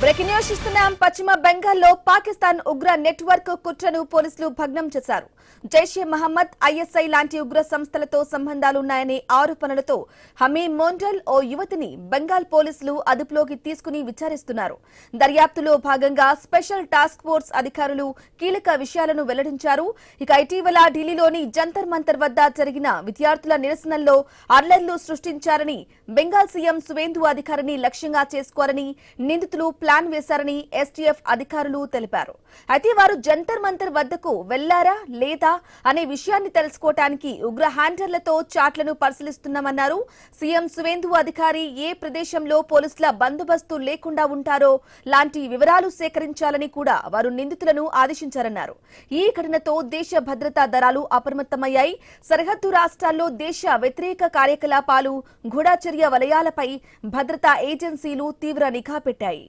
Breaking news చూస్తున్నాం. పశ్చిమ బెంగాల్లో పాకిస్తాన్ ఉగ్ర నెట్వర్క్ కుట్రను పోలీసులు భగ్నం చేశారు. జైషే మహమ్మద్, ఐఎస్ఐ లాంటి ఉగ్ర సంస్థలతో సంబంధాలున్నాయనే ఆరోపణలతో హమీమ్ మోండల్ ఓ యువతిని బెంగాల్ పోలీసులు అదుపులోకి తీసుకుని విచారిస్తున్నారు. దర్యాప్తులో భాగంగా స్పెషల్ టాస్క్ ఫోర్స్ అధికారులు కీలక విషయాలను వెల్లడించారు. ఇక ఇటీవల ఢిల్లీలోని జంతర్ మంతర్ వద్ద జరిగిన విద్యార్థుల నిరసనల్లో అల్లర్లు సృష్టించారని, బెంగాల్ సీఎం సువేందు అధికారిని లక్ష్యంగా చేసుకోవాలని నిందితులు ప్లాన్ వేశారని ఎస్టీఎఫ్ అధికారులు తెలిపారు. అయితే వారు జంతర్ మంతర్ వద్దకు వెళ్లారా లేదా అనే విషయాన్ని తెలుసుకోవడానికి ఉగ్ర హ్యాండర్లతో చాట్లను పరిశీలిస్తున్నామన్నారు. సీఎం సువేందు అధికారి ఏ ప్రదేశంలో పోలీసుల బందోబస్తు లేకుండా ఉంటారో లాంటి వివరాలు సేకరించాలని కూడా వారు నిందితులను ఆదేశించారన్నారు. ఈ ఘటనతో దేశ భద్రతా దళాలు అప్రమత్తమయ్యాయి. సరిహద్దు రాష్ట్రాల్లో దేశ వ్యతిరేక కార్యకలాపాలు, గూఢచర్య వలయాలపై భద్రతా ఏజెన్సీలు తీవ్ర నిఘా పెట్టాయి.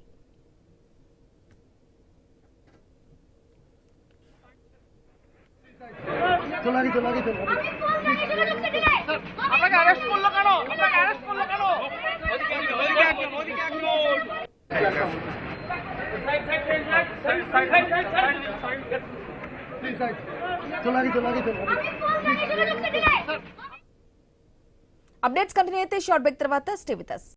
అప్డేట్స్ కంటిన్యూ అయితే షార్ట్ బ్రేక్ తర్వాత స్టే విత్ us.